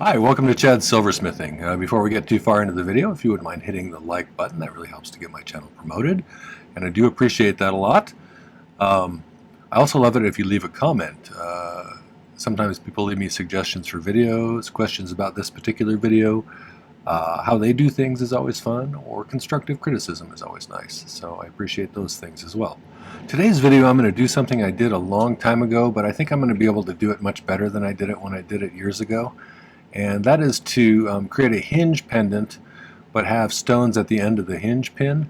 Hi, welcome to Chad's Silversmithing. Before we get too far into the video, if you wouldn't mind hitting the like button, that really helps to get my channel promoted, and I do appreciate that a lot. I also love it if you leave a comment. Sometimes people leave me suggestions for videos, questions about this particular video. How they do things is always fun, or constructive criticism is always nice, so I appreciate those things as well. Today's video I'm going to do something I did a long time ago, but I think I'm going to be able to do it much better than I did it when I did it years ago. And that is to create a hinge pendant but have stones at the end of the hinge pin.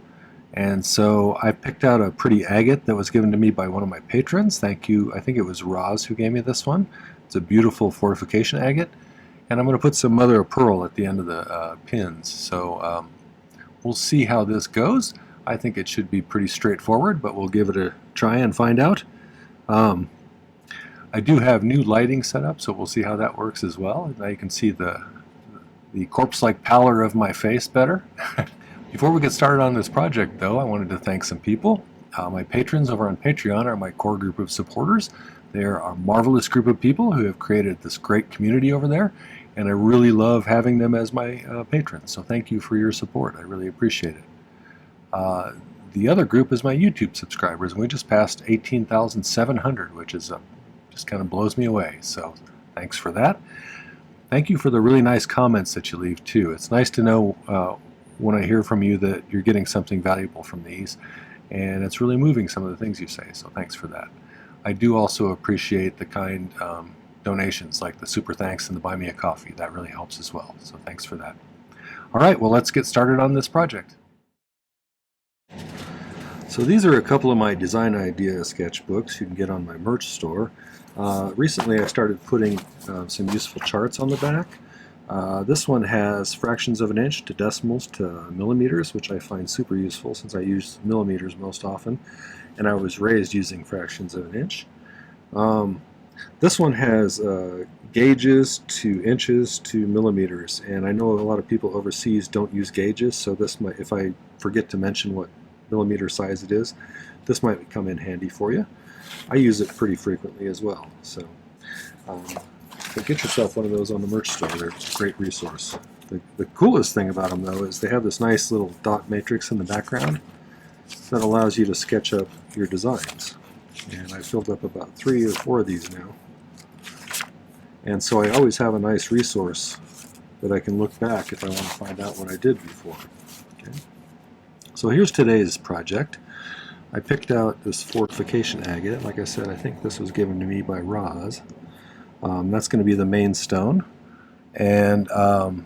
And so I picked out a pretty agate that was given to me by one of my patrons. Thank you. I think it was Roz who gave me this one. It's a beautiful fortification agate, and I'm going to put some mother of pearl at the end of the pins. So we'll see how this goes. I think it should be pretty straightforward, but we'll give it a try and find out. I do have new lighting set up, so we'll see how that works as well. Now you can see the corpse-like pallor of my face better. Before we get started on this project, though, I wanted to thank some people. My patrons over on Patreon are my core group of supporters. They are a marvelous group of people who have created this great community over there, and I really love having them as my patrons. So thank you for your support. I really appreciate it. The other group is my YouTube subscribers, and we just passed 18,700, which is just kind of blows me away. So thanks for that. Thank you for the really nice comments that you leave too. It's nice to know when I hear from you that you're getting something valuable from these, and it's really moving some of the things you say, so thanks for that. I do also appreciate the kind donations like the super thanks and the buy me a coffee. That really helps as well, so thanks for that. Alright, well, let's get started on this project. So these are a couple of my design idea sketchbooks you can get on my merch store. Recently I started putting some useful charts on the back. This one has fractions of an inch to decimals to millimeters, which I find super useful since I use millimeters most often, and I was raised using fractions of an inch. This one has gauges to inches to millimeters, and I know a lot of people overseas don't use gauges, so this might, if I forget to mention what millimeter size it is, this might come in handy for you. I use it pretty frequently as well, so get yourself one of those on the merch store. They're a great resource. The coolest thing about them, though, is they have this nice little dot matrix in the background that allows you to sketch up your designs. And I filled up about 3 or 4 of these now. And so I always have a nice resource that I can look back if I want to find out what I did before. Okay. So here's today's project. I picked out this fortification agate. Like I said, I think this was given to me by Roz. That's going to be the main stone. And I'm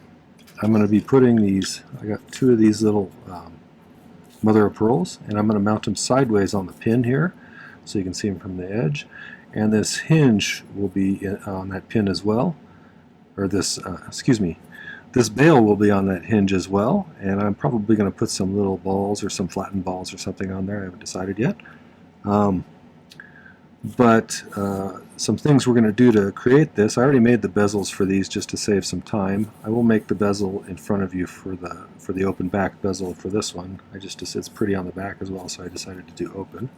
going to be putting these, I got 2 of these little mother of pearls, and I'm going to mount them sideways on the pin here so you can see them from the edge. And this hinge will be on that pin as well. Or this, excuse me, this bail will be on that hinge as well, and I'm probably going to put some little balls or some flattened balls or something on there. I haven't decided yet. But some things we're going to do to create this, I already made the bezels for these just to save some time. I will make the bezel in front of you for the open back bezel for this one. It's pretty on the back as well, so I decided to do open.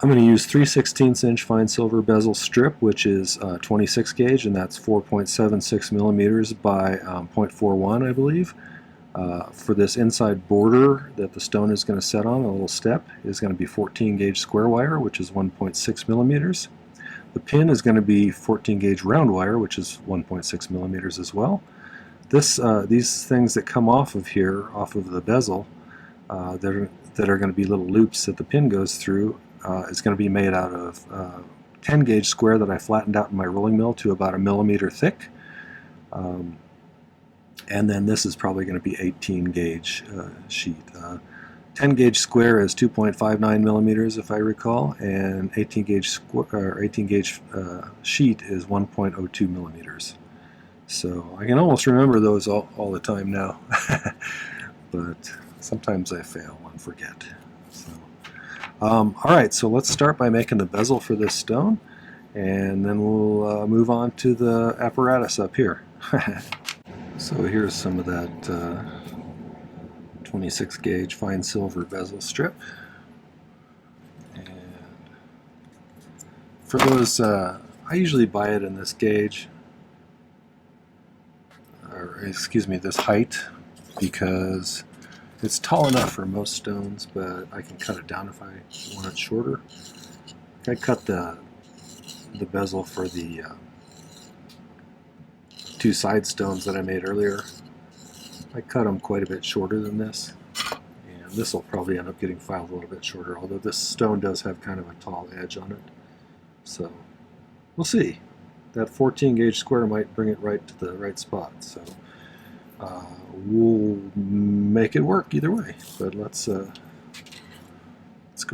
I'm going to use 3/16 inch fine silver bezel strip, which is 26 gauge, and that's 4.76 millimeters by 0.41, I believe. For this inside border that the stone is going to set on, a little step, is going to be 14 gauge square wire, which is 1.6 millimeters. The pin is going to be 14 gauge round wire, which is 1.6 millimeters as well. These things that come off of here, off of the bezel, that are going to be little loops that the pin goes through, is going to be made out of 10 gauge square that I flattened out in my rolling mill to about 1 millimeter thick. And then this is probably going to be 18 gauge sheet. 10 gauge square is 2.59 millimeters, if I recall, and 18 gauge sheet is 1.02 millimeters. So I can almost remember those all the time now, but sometimes I fail and forget. So, alright, so let's start by making the bezel for this stone, and then we'll move on to the apparatus up here. So here's some of that 26 gauge fine silver bezel strip. And for those, I usually buy it in this gauge. or excuse me, this height, because it's tall enough for most stones, but I can cut it down if I want it shorter. I cut the bezel for the two side stones that I made earlier. I cut them quite a bit shorter than this, and this will probably end up getting filed a little bit shorter, although this stone does have kind of a tall edge on it. So we'll see. That 14 gauge square might bring it right to the right spot, so we'll make it work either way. But let's go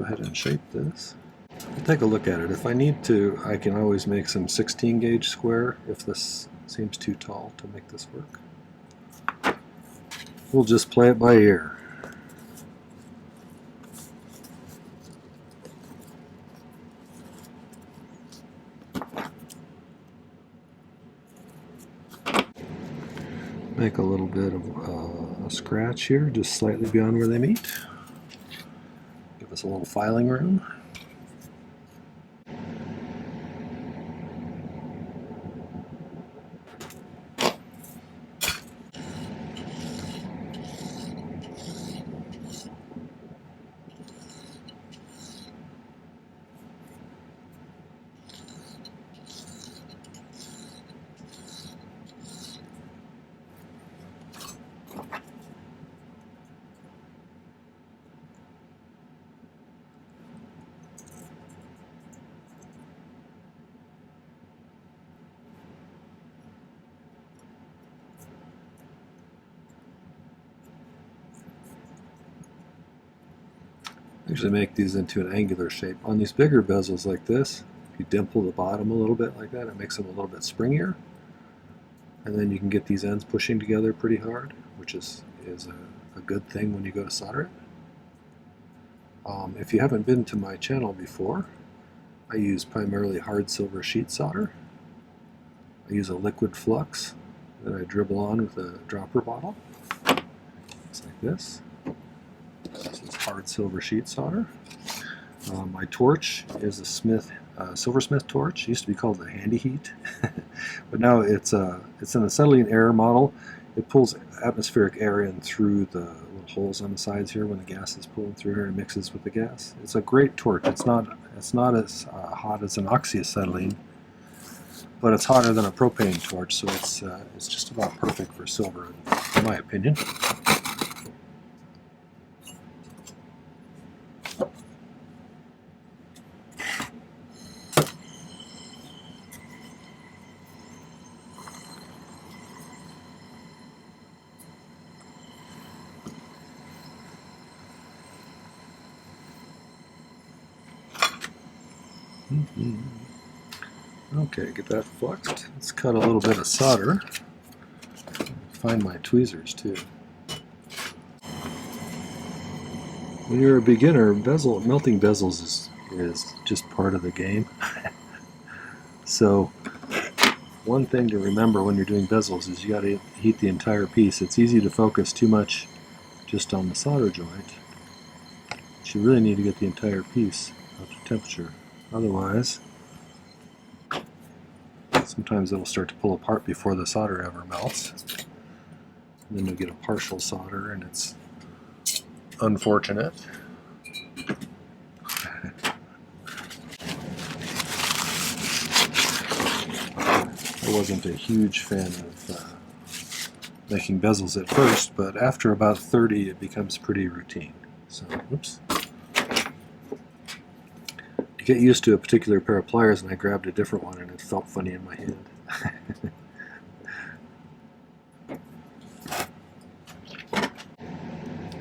ahead and shape this. We'll take a look at it. If I need to, I can always make some 16 gauge square if this seems too tall to make this work. We'll just play it by ear. Make a little bit of a scratch here, just slightly beyond where they meet. Give us a little filing room. Usually make these into an angular shape. On these bigger bezels like this, if you dimple the bottom a little bit like that, it makes them a little bit springier. And then you can get these ends pushing together pretty hard, which is a good thing when you go to solder it. If you haven't been to my channel before, I use primarily hard silver sheet solder. I use a liquid flux that I dribble on with a dropper bottle. Just like this. This is hard silver sheet solder. My torch is a Silversmith torch. It used to be called the Handy Heat, but now it's an acetylene air model. It pulls atmospheric air in through the little holes on the sides here when the gas is pulling through here and mixes with the gas. It's a great torch. It's not as hot as an oxyacetylene, but it's hotter than a propane torch, so it's just about perfect for silver, in my opinion. Okay, get that fluxed. Let's cut a little bit of solder. Find my tweezers too. When you're a beginner, melting bezels is just part of the game. So one thing to remember when you're doing bezels is you got to heat the entire piece. It's easy to focus too much just on the solder joint, but you really need to get the entire piece up to temperature. Otherwise, sometimes it'll start to pull apart before the solder ever melts. And then you'll get a partial solder, and it's unfortunate. I wasn't a huge fan of making bezels at first, but after about 30 it becomes pretty routine. So, oops. You get used to a particular pair of pliers, and I grabbed a different one and it felt funny in my hand.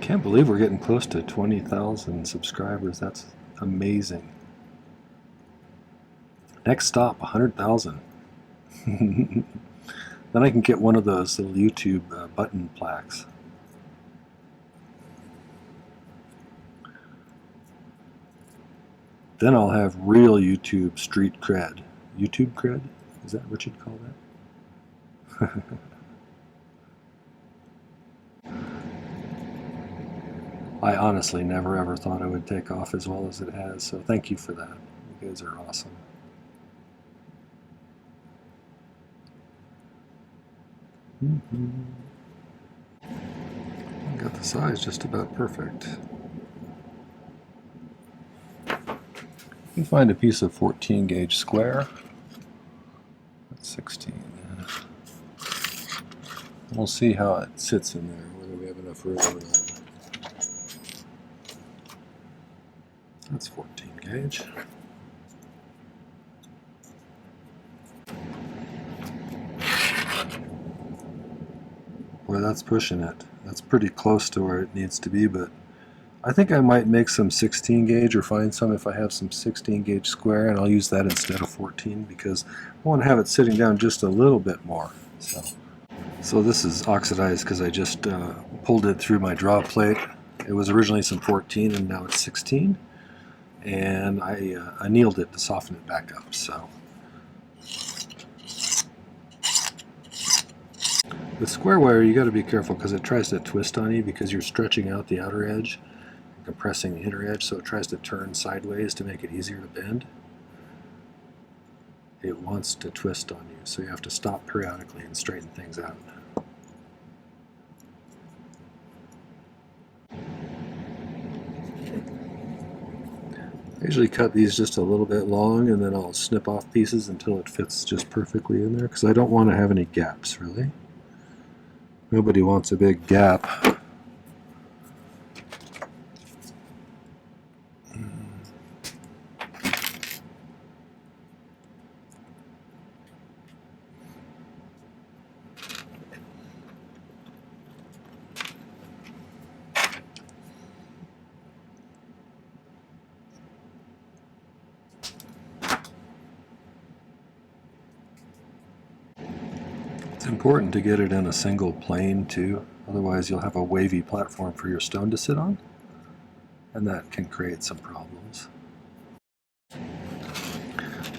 Can't believe we're getting close to 20,000 subscribers. That's amazing. Next stop, 100,000. Then I can get one of those little YouTube button plaques. Then I'll have real YouTube street cred. YouTube cred? Is that what you'd call that? I honestly never ever thought it would take off as well as it has, so thank you for that. You guys are awesome. Got the size just about perfect. You find a piece of 14 gauge square. That's 16. We'll see how it sits in there, whether we have enough room or not. That's 14 gauge. Boy, that's pushing it. That's pretty close to where it needs to be, but I think I might make some 16 gauge or find some if I have some 16 gauge square, and I'll use that instead of 14 because I want to have it sitting down just a little bit more. So this is oxidized because I just pulled it through my draw plate. It was originally some 14 and now it's 16, and I annealed it to soften it back up. So with square wire, you got to be careful because it tries to twist on you because you're stretching out the outer edge, compressing the inner edge, so it tries to turn sideways to make it easier to bend. It wants to twist on you, so you have to stop periodically and straighten things out. I usually cut these just a little bit long, and then I'll snip off pieces until it fits just perfectly in there, because I don't want to have any gaps, really. Nobody wants a big gap. It's important to get it in a single plane too, otherwise you'll have a wavy platform for your stone to sit on, and that can create some problems.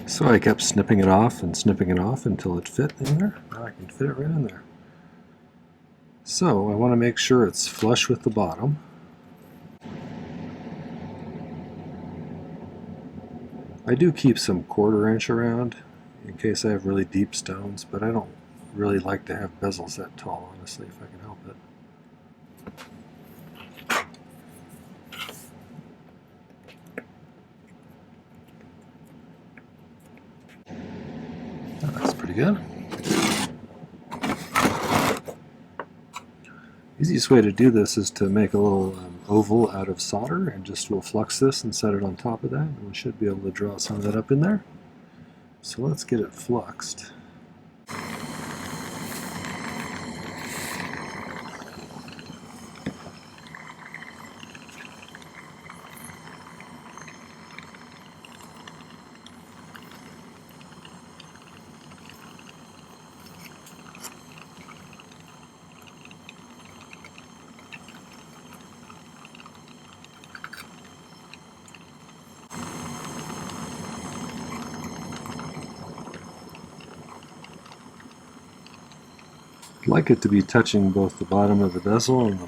So I kept snipping it off and snipping it off until it fit in there. Now I can fit it right in there. So I want to make sure it's flush with the bottom. I do keep some 1/4 inch around in case I have really deep stones, but I don't really like to have bezels that tall, honestly, if I can help it. Oh, that's pretty good. Easiest way to do this is to make a little oval out of solder, and just we'll flux this and set it on top of that, and we should be able to draw some of that up in there. So let's get it fluxed. I'd like it to be touching both the bottom of the bezel and the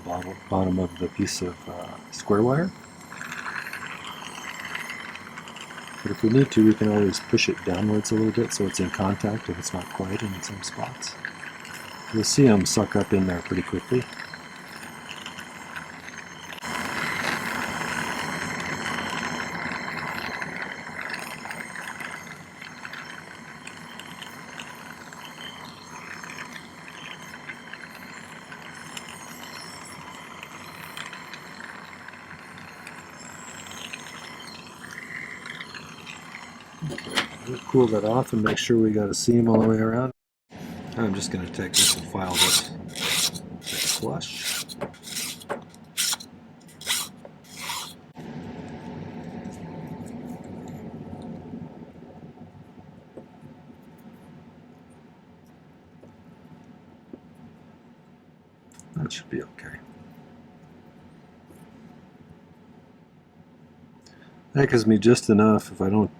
bottom of the piece of square wire. But if we need to, we can always push it downwards a little bit so it's in contact if it's not quite in some spots. You'll see them suck up in there pretty quickly. We'll cool that off and make sure we got a seam all the way around. I'm just going to take this and file this flush. That should be okay. That gives me just enough if I don't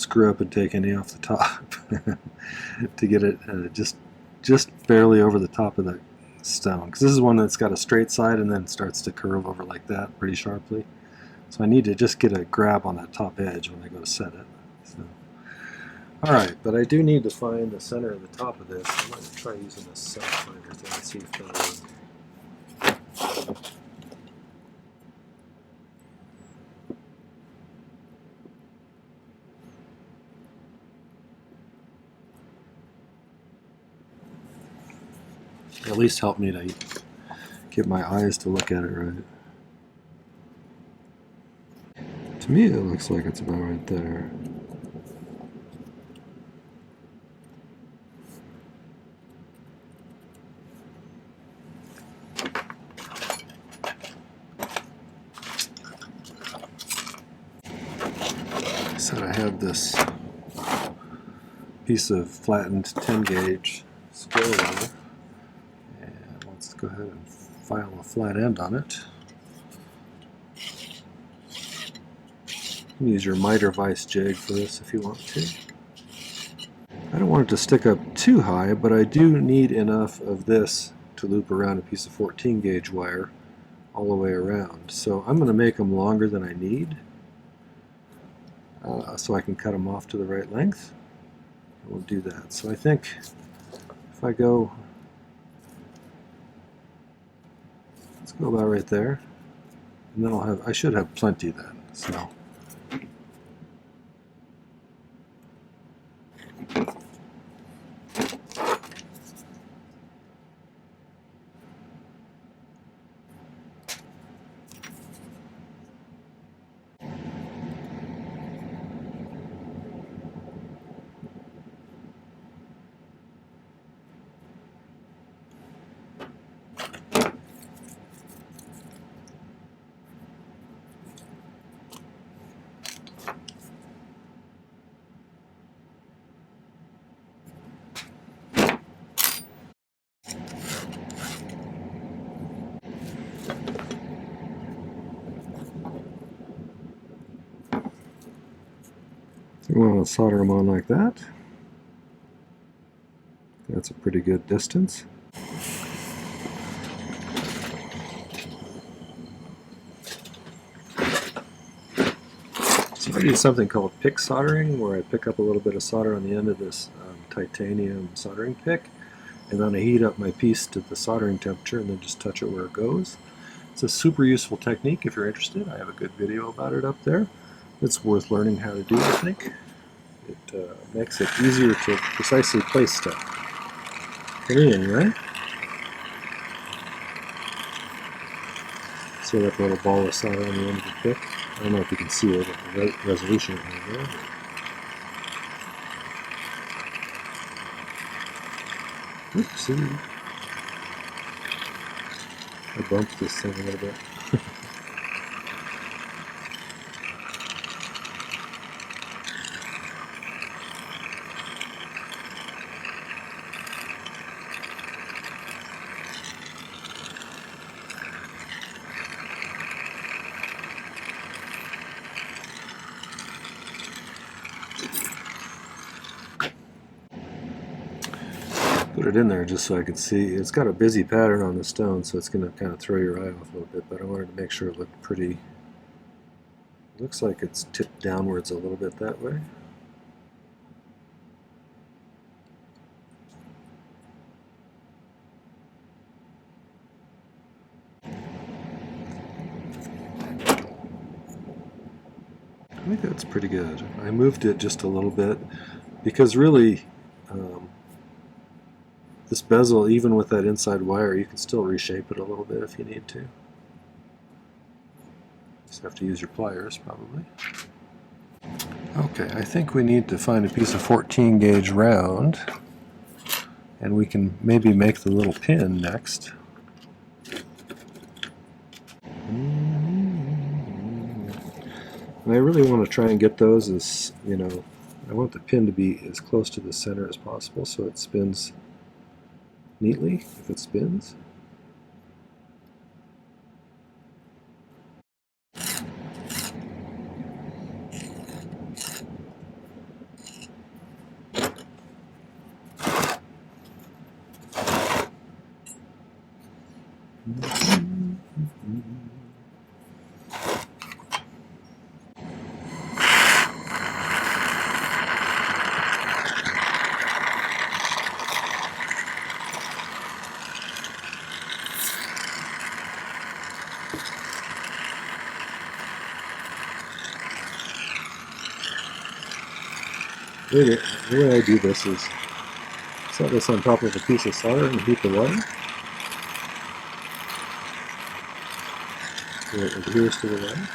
screw up and take any off the top to get it just barely over the top of the stone, because this is one that's got a straight side and then starts to curve over like that pretty sharply. So I need to just get a grab on that top edge when I go to set it. So Alright, but I do need to find the center of the top of this. I'm going to try using this center finder thing and see if that'll work. At least help me to get my eyes to look at it right. To me, it looks like it's about right there. I said I have this piece of flattened 10 gauge scale ruler, and let's go ahead and file a flat end on it. You can use your miter vise jig for this if you want to. I don't want it to stick up too high, but I do need enough of this to loop around a piece of 14 gauge wire all the way around. So I'm going to make them longer than I need so I can cut them off to the right length. And we'll do that. So I think if I go, let's go about right there, and then I should have plenty then. So. You want to solder them on like that. That's a pretty good distance. So I do something called pick soldering, where I pick up a little bit of solder on the end of this titanium soldering pick, and then I heat up my piece to the soldering temperature and then just touch it where it goes. It's a super useful technique if you're interested. I have a good video about it up there. It's worth learning how to do, I think. It makes it easier to precisely place stuff. Convenient, right? So like a little ball of solder on the end of the pick. I don't know if you can see it at the right resolution right there. Oopsie. I bumped this thing a little bit. Put it in there just so I could see. It's got a busy pattern on the stone, so it's going to kind of throw your eye off a little bit, but I wanted to make sure it looked pretty. Looks like it's tipped downwards a little bit that way. I think that's pretty good. I moved it just a little bit because really this bezel, even with that inside wire, you can still reshape it a little bit if you need to. Just have to use your pliers probably. Okay, I think we need to find a piece of 14 gauge round, and we can maybe make the little pin next. And I really want to try and get those as, you know, I want the pin to be as close to the center as possible so it spins neatly if it spins. The way I do this is set this on top of a piece of solder and heat the water so it adheres to the water.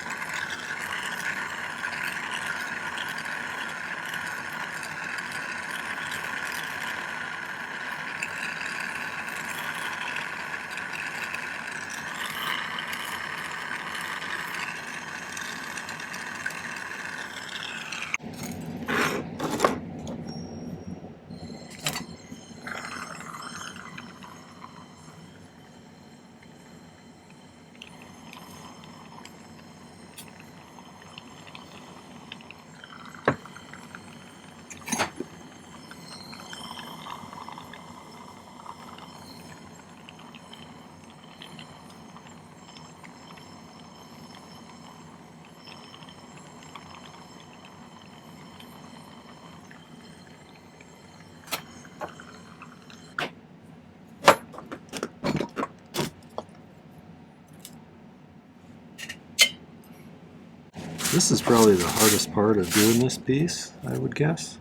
This is probably the hardest part of doing this piece, I would guess.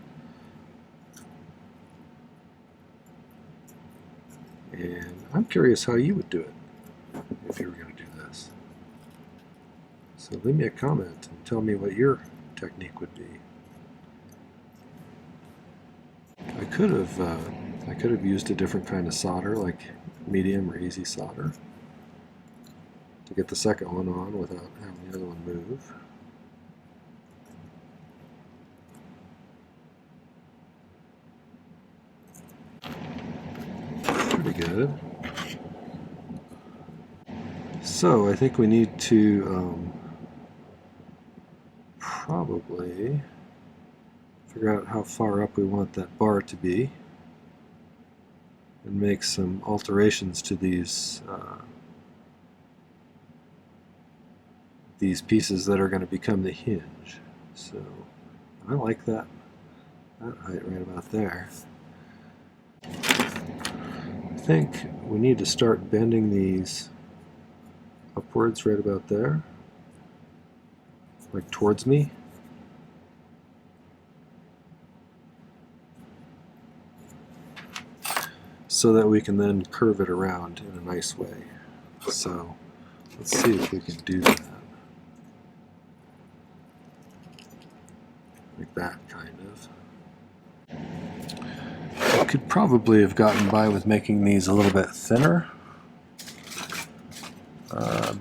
And I'm curious how you would do it if you were going to do this. So leave me a comment and tell me what your technique would be. I could have used a different kind of solder, like medium or easy solder, to get the second one on without having the other one move. Pretty good. So I think we need to probably figure out how far up we want that bar to be and make some alterations to these pieces that are going to become the hinge. So I like that height right about there. I think we need to start bending these upwards right about there, like towards me. So that we can then curve it around in a nice way. So let's see if we can do that. Like that, kind of. I could probably have gotten by with making these a little bit thinner.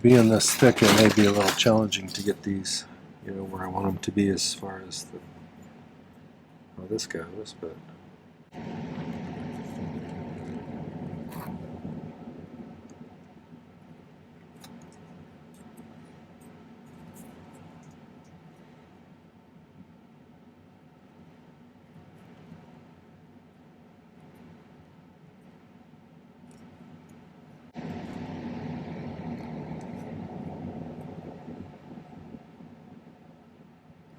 Being this thick, it may be a little challenging to get these, where I want them to be as far as how this goes, but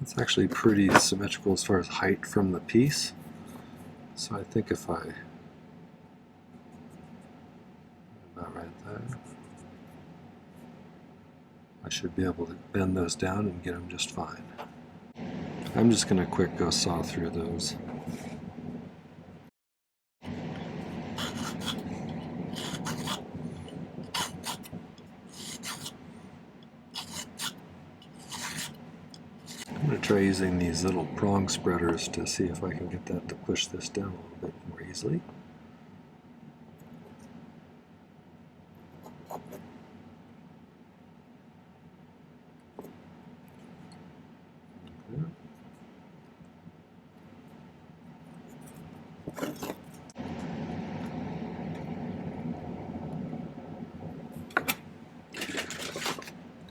it's actually pretty symmetrical as far as height from the piece. So I think if I about right there, I should be able to bend those down and get them just fine. I'm just going to quick go saw through those. I'm going to try using these little prong spreaders to see if I can get that to push this down a little bit more easily.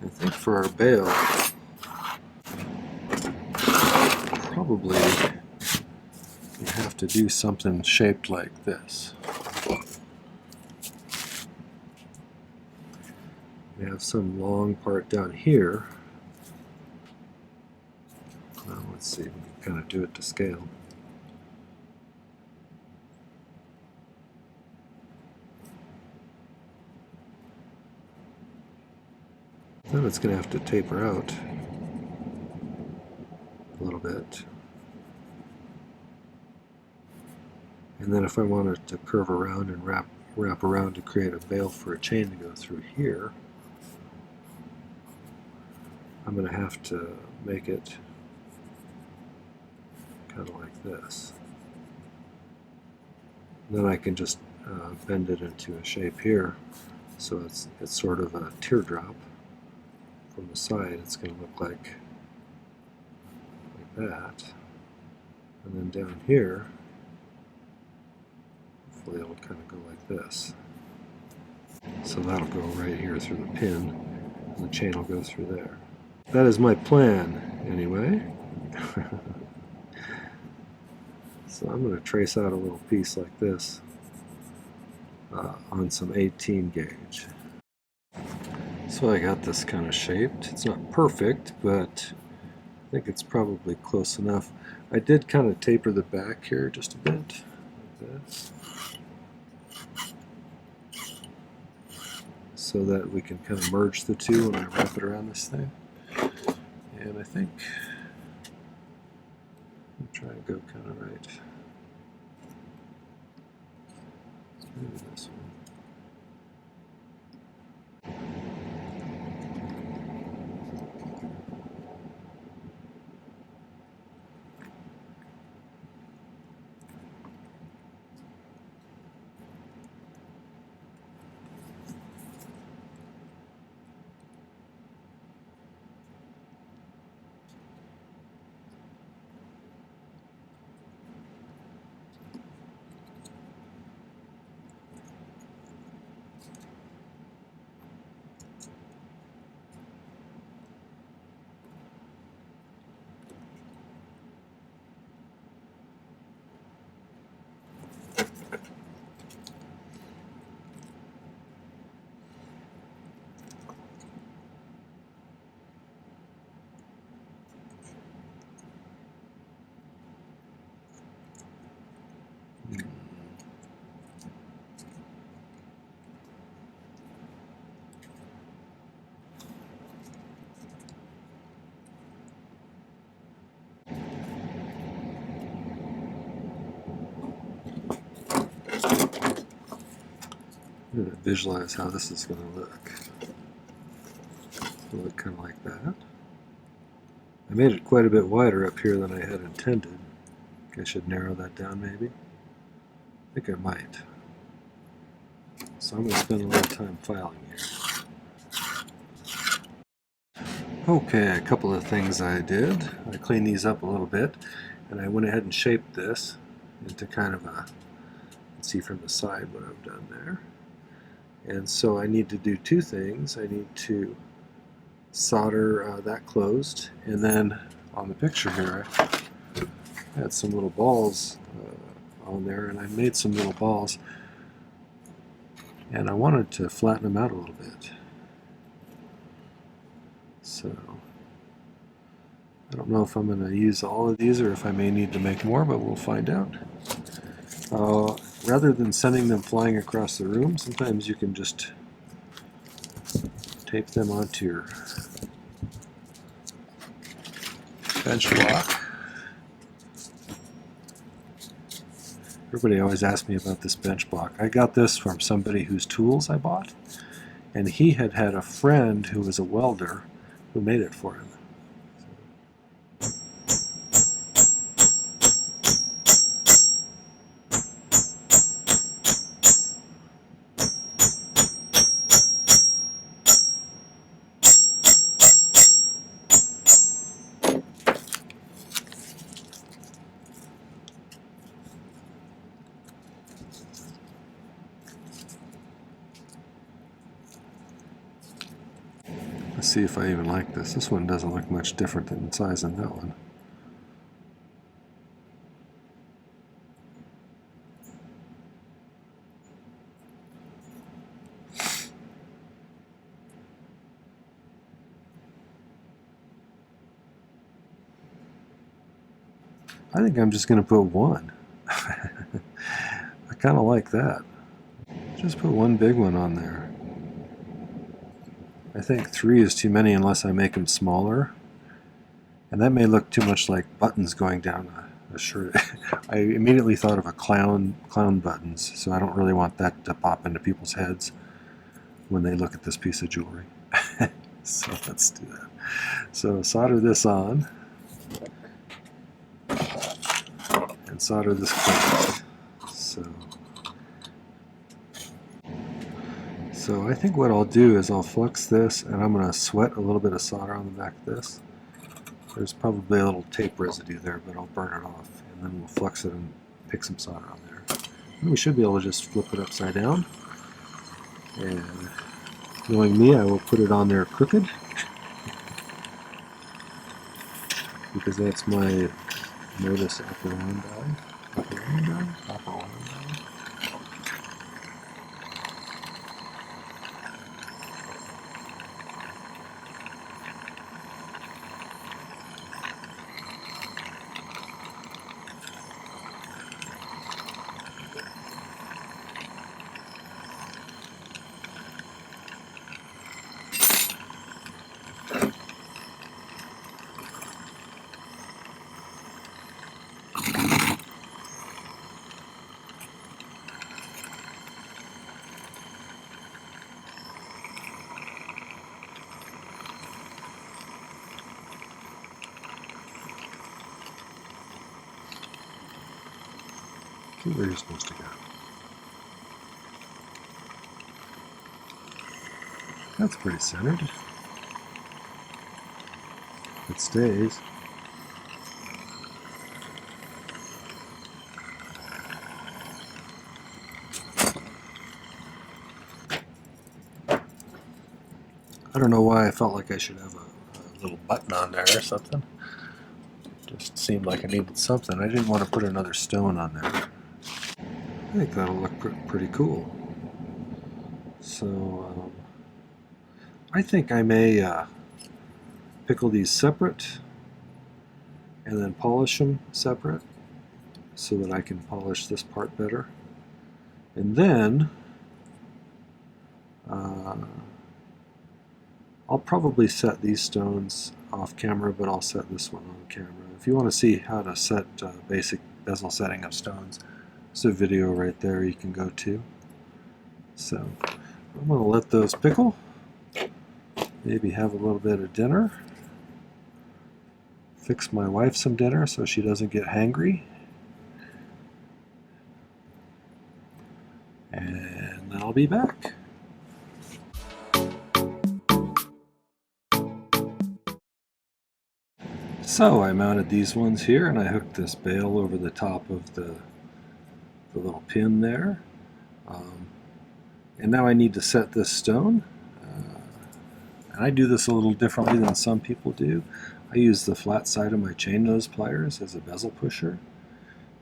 I think for our bail, probably you have to do something shaped like this. We have some long part down here. Well, let's see, we can kind of do it to scale. Then it's going to have to taper out a little bit. And then if I wanted to curve around and wrap around to create a veil for a chain to go through here, I'm going to have to make it kind of like this. And then I can just bend it into a shape here, so it's sort of a teardrop from the side. It's going to look like that. And then down here, hopefully it'll kind of go like this. So that'll go right here through the pin, and the chain will go through there. That is my plan, anyway. So I'm going to trace out a little piece like this on some 18 gauge. So I got this kind of shaped. It's not perfect, but I think it's probably close enough. I did kind of taper the back here just a bit, like this, so that we can kind of merge the two when I wrap it around this thing. And I think I'll try and go kind of right. Maybe this one. I'm going to visualize how this is going to look. It'll look kind of like that. I made it quite a bit wider up here than I had intended. I think I should narrow that down maybe. I think I might. So I'm going to spend a little time filing here. Okay, a couple of things I did. I cleaned these up a little bit, and I went ahead and shaped this into kind of a, let's see from the side what I've done there. And so I need to do two things. I need to solder that closed, and then on the picture here I had some little balls on there, and I made some little balls, and I wanted to flatten them out a little bit. So I don't know if I'm going to use all of these or if I may need to make more, but we'll find out. Rather than sending them flying across the room, sometimes you can just tape them onto your bench block. Everybody always asks me about this bench block. I got this from somebody whose tools I bought, and he had a friend who was a welder who made it for him. Let's see if I even like this. This one doesn't look much different in size than that one. I think I'm just going to put one. I kind of like that. Just put one big one on there. I think 3 is too many unless I make them smaller. And that may look too much like buttons going down I immediately thought of a clown buttons, so I don't really want that to pop into people's heads when they look at this piece of jewelry. So let's do that. So solder this on and solder this closed. So I think what I'll do is I'll flux this, and I'm going to sweat a little bit of solder on the back of this. There's probably a little tape residue there, but I'll burn it off, and then we'll flux it and pick some solder on there. And we should be able to just flip it upside down. And knowing me, I will put it on there crooked, because that's my modus operandi. Operandi. Where you're supposed to go. That's pretty centered. It stays. I don't know why I felt like I should have a little button on there or something. Just seemed like I needed something. I didn't want to put another stone on there. I think that'll look pretty cool. So I think I may pickle these separate and then polish them separate so that I can polish this part better. And then I'll probably set these stones off camera, but I'll set this one on camera. If you want to see how to set basic bezel setting of stones, there's a video right there you can go to. So I'm going to let those pickle, maybe have a little bit of dinner, fix my wife some dinner so she doesn't get hangry, and then I'll be back. So I mounted these ones here, and I hooked this bail over the top of the little pin there. And now I need to set this stone. And I do this a little differently than some people do. I use the flat side of my chain nose pliers as a bezel pusher.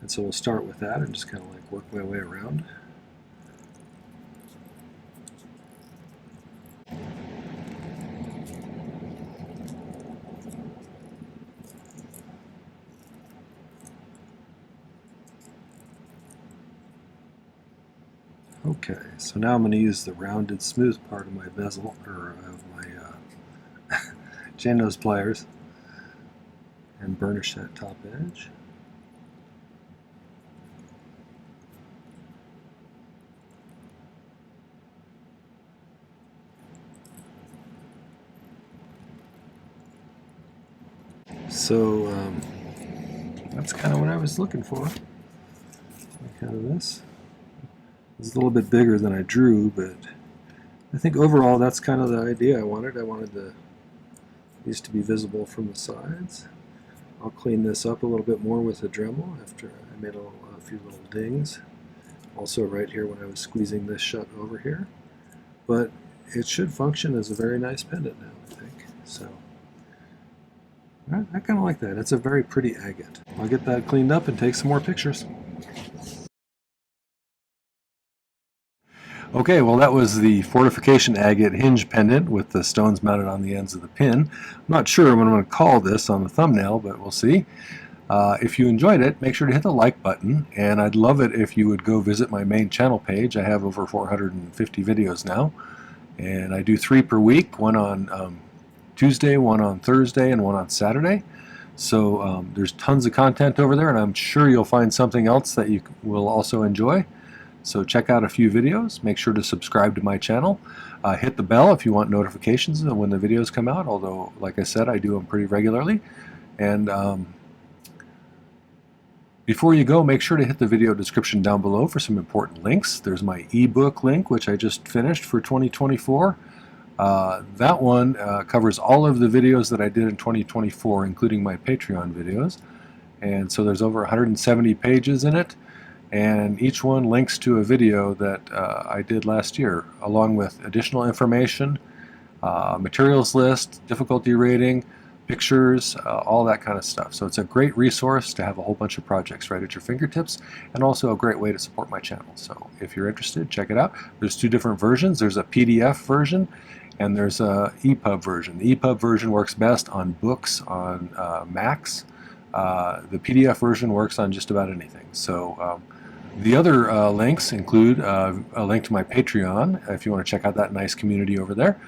And so we'll start with that and just kind of like work my way around. Okay, so now I'm going to use the rounded, smooth part of my bezel, or of my chain nose pliers, and burnish that top edge. So that's kind of what I was looking for. Like out of this. It's a little bit bigger than I drew, but I think overall that's kind of the idea I wanted. I wanted these to be visible from the sides. I'll clean this up a little bit more with a Dremel after I made a few little dings. Also right here when I was squeezing this shut over here. But it should function as a very nice pendant now, I think. So I kind of like that. It's a very pretty agate. I'll get that cleaned up and take some more pictures. Okay, well that was the Fortification Agate hinge pendant with the stones mounted on the ends of the pin. I'm not sure what I'm going to call this on the thumbnail, but we'll see. If you enjoyed it, make sure to hit the like button, and I'd love it if you would go visit my main channel page. I have over 450 videos now, and I do 3 per week, one on Tuesday, one on Thursday, and one on Saturday. So there's tons of content over there, and I'm sure you'll find something else that you will also enjoy. So check out a few videos. Make sure to subscribe to my channel. Hit the bell if you want notifications when the videos come out, although, like I said, I do them pretty regularly. And before you go, make sure to hit the video description down below for some important links. There's my ebook link, which I just finished for 2024. That one covers all of the videos that I did in 2024, including my Patreon videos. And so there's over 170 pages in it, and each one links to a video that I did last year, along with additional information, materials list, difficulty rating, pictures, all that kind of stuff. So it's a great resource to have a whole bunch of projects right at your fingertips, and also a great way to support my channel. So if you're interested, check it out. There's two different versions. There's a PDF version and there's a EPUB version. The EPUB version works best on books on Macs. The PDF version works on just about anything. So the other links include a link to my Patreon if you want to check out that nice community over there.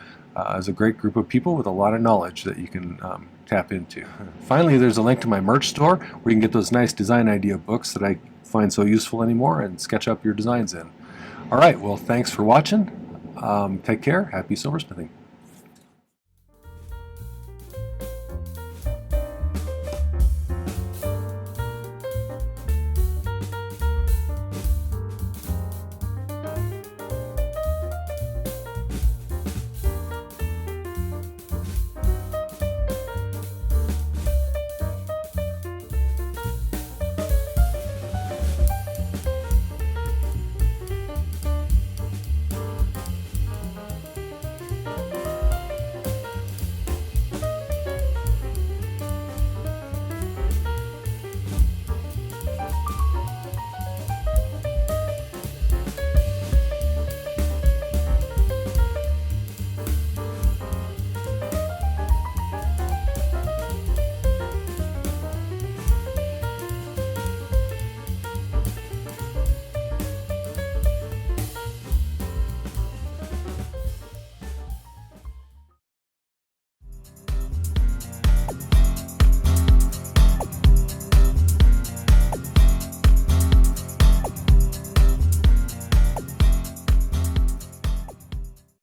It's a great group of people with a lot of knowledge that you can tap into. Finally, there's a link to my merch store where you can get those nice design idea books that I find so useful anymore and sketch up your designs in. All right, well, thanks for watching. Take care. Happy silversmithing.